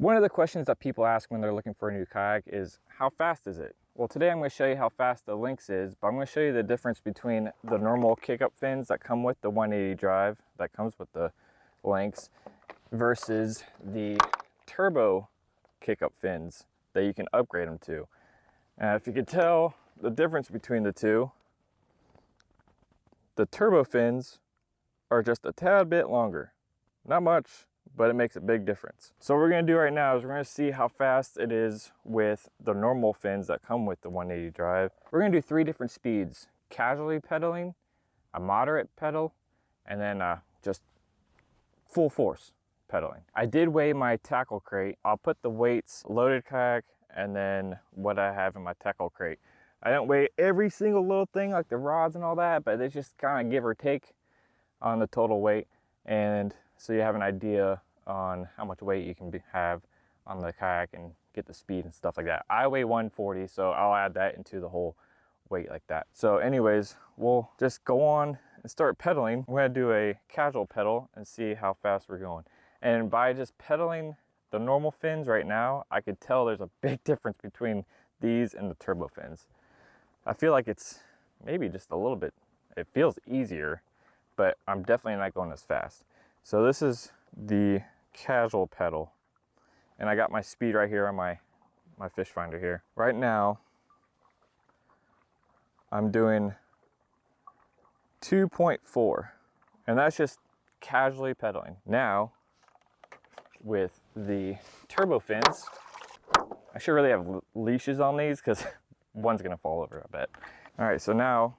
One of the questions that people ask when they're looking for a new kayak is, how fast is it? Well, today I'm going to show you how fast the Lynx is, but I'm going to show you the difference between the normal kick-up fins that come with the 180 drive, that comes with the Lynx, versus the turbo kick-up fins that you can upgrade them to. If you could tell the difference between the two, the turbo fins are just a tad bit longer. Not much, but it makes a big difference. So what we're going to do right now is we're going to see how fast it is with the normal fins that come with the 180 drive. We're going to do 3 different speeds: casually pedaling, a moderate pedal, and then just full force pedaling. I did weigh my tackle crate. I'll put the weights, loaded kayak, and then what I have in my tackle crate. I don't weigh every single little thing like the rods and all that, but it's just kind of give or take on the total weight, and so you have an idea on how much weight you can have on the kayak and get the speed and stuff like that. I weigh 140, so I'll add that into the whole weight like that. So anyways, we'll just go on and start pedaling. We're gonna do a casual pedal and see how fast we're going. And by just pedaling the normal fins right now, I could tell there's a big difference between these and the turbo fins. I feel like it's maybe just a little bit, it feels easier, but I'm definitely not going as fast. So this is the casual pedal, and I got my speed right here on my fish finder here. Right now, I'm doing 2.4, and that's just casually pedaling. Now, with the turbo fins, I should really have leashes on these because one's gonna fall over, I bet. All right, so now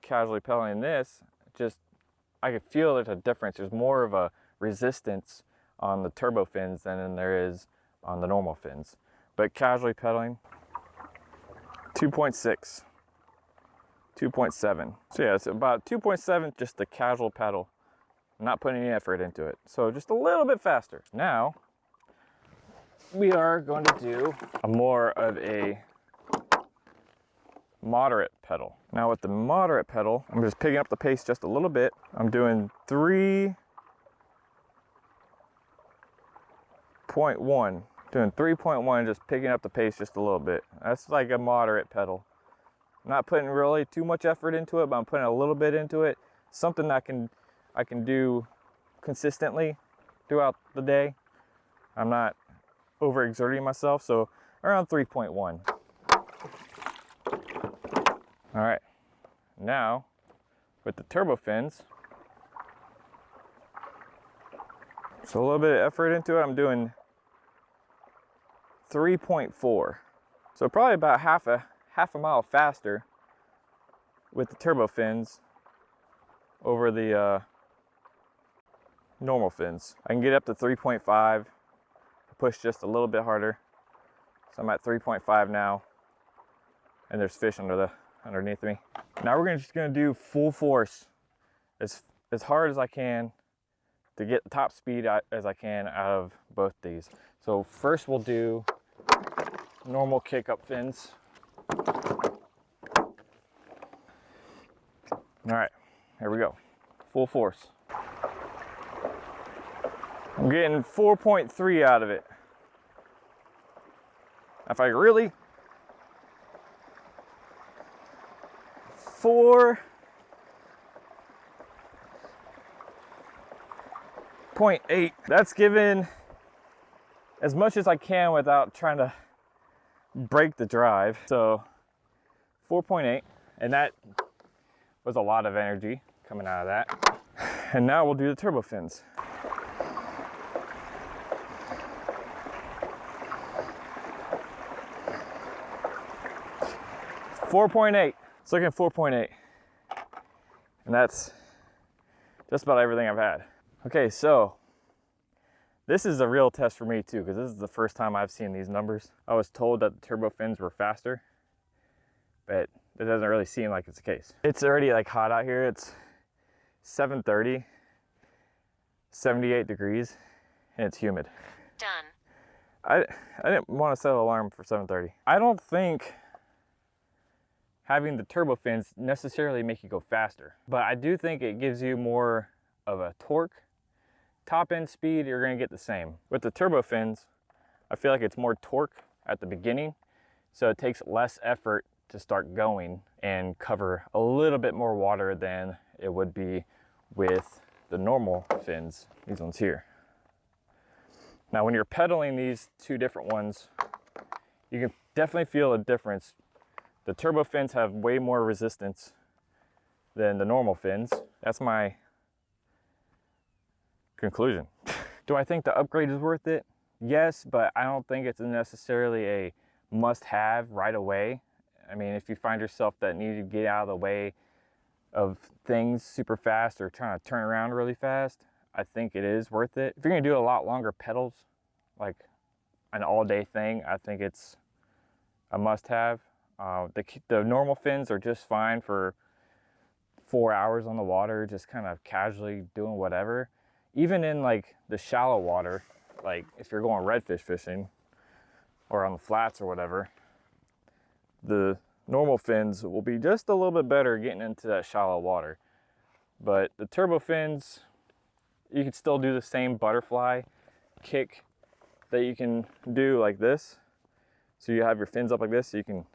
casually pedaling this, just I could feel there's a difference. There's more of a resistance on the turbo fins than there is on the normal fins. But casually pedaling, 2.6, 2.7. So yeah, it's about 2.7, just the casual pedal, not putting any effort into it. So just a little bit faster. Now, we are going to do more of a moderate pedal. Now with the moderate pedal, I'm just picking up the pace just a little bit. I'm doing 3.1, doing 3.1, just picking up the pace just a little bit. That's like a moderate pedal. I'm not putting really too much effort into it, but I'm putting a little bit into it. Something I can do consistently throughout the day. I'm not overexerting myself, so around 3.1. All right, now with the turbo fins, so a little bit of effort into it, I'm doing 3.4. So probably about half a mile faster with the turbo fins over the normal fins. I can get up to 3.5, push just a little bit harder. So I'm at 3.5 now, and there's fish underneath me. Now we're just gonna do full force as hard as I can to get the top speed as I can out of both these. So first we'll do normal kick up fins. All right, here we go, full force. I'm getting 4.3 out of it. If I really 4.8. That's given as much as I can without trying to break the drive. So 4.8, and that was a lot of energy coming out of that. And now we'll do the turbo fins. 4.8. It's looking at 4.8, and that's just about everything I've had. Okay, so this is a real test for me too, because this is the first time I've seen these numbers. I was told that the turbo fins were faster, but it doesn't really seem like it's the case. It's already like hot out here. It's 7:30, 78 degrees, and it's humid. Done. I didn't want to set an alarm for 7:30. I don't think having the turbo fins necessarily make you go faster, but I do think it gives you more of a torque. Top end speed, you're gonna get the same. With the turbo fins, I feel like it's more torque at the beginning, so it takes less effort to start going and cover a little bit more water than it would be with the normal fins, these ones here. Now when you're pedaling these two different ones, you can definitely feel a difference. The turbo fins have way more resistance than the normal fins. That's my conclusion. Do I think the upgrade is worth it? Yes, but I don't think it's necessarily a must-have right away. I mean, if you find yourself that need to get out of the way of things super fast or trying to turn around really fast, I think it is worth it. If you're gonna do a lot longer pedals, like an all-day thing, I think it's a must-have. The normal fins are just fine for 4 hours on the water, just kind of casually doing whatever. Even in like the shallow water, like if you're going redfish fishing or on the flats or whatever, the normal fins will be just a little bit better getting into that shallow water. But the turbo fins, you can still do the same butterfly kick that you can do like this. So you have your fins up like this, so you can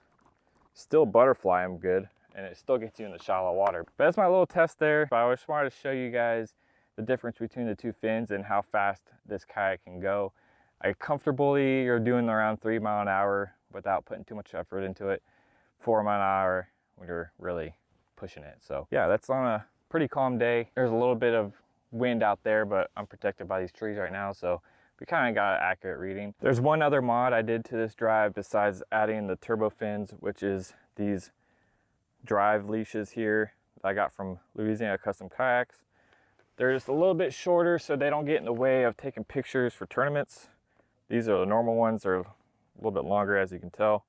still butterfly them good, and it still gets you in the shallow water. But that's my little test there. But I just wanted to show you guys the difference between the two fins and how fast this kayak can go. I comfortably are doing around 3 miles an hour without putting too much effort into it. 4 miles an hour when you're really pushing it. So yeah, that's on a pretty calm day. There's a little bit of wind out there, but I'm protected by these trees right now, so we kind of got an accurate reading. There's one other mod I did to this drive besides adding the turbo fins, which is these drive leashes here that I got from Louisiana Custom Kayaks. They're just a little bit shorter so they don't get in the way of taking pictures for tournaments. These are the normal ones, they're a little bit longer as you can tell.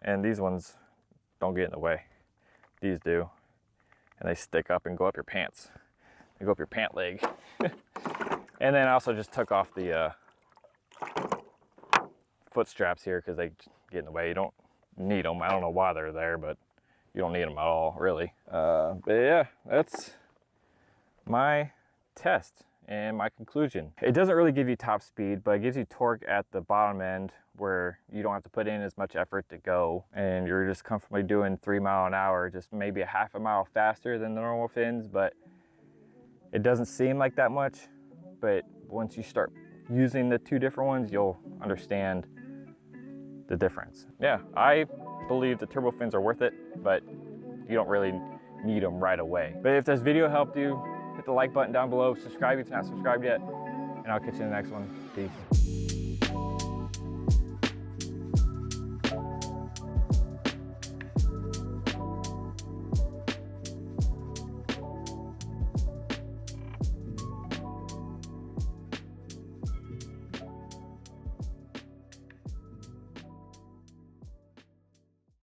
And these ones don't get in the way. These do. And they stick up and go up your pants. They go up your pant leg. And then I also just took off the foot straps here because they get in the way. You don't need them. I don't know why they're there, but you don't need them at all, really. But yeah, that's my test and my conclusion. It doesn't really give you top speed, but it gives you torque at the bottom end where you don't have to put in as much effort to go, and you're just comfortably doing 3 miles an hour, just maybe a half a mile faster than the normal fins, but it doesn't seem like that much. But once you start using the two different ones, you'll understand the difference. Yeah, I believe the turbo fins are worth it, but you don't really need them right away. But if this video helped you, hit the like button down below, subscribe if you're not subscribed yet, and I'll catch you in the next one. Peace.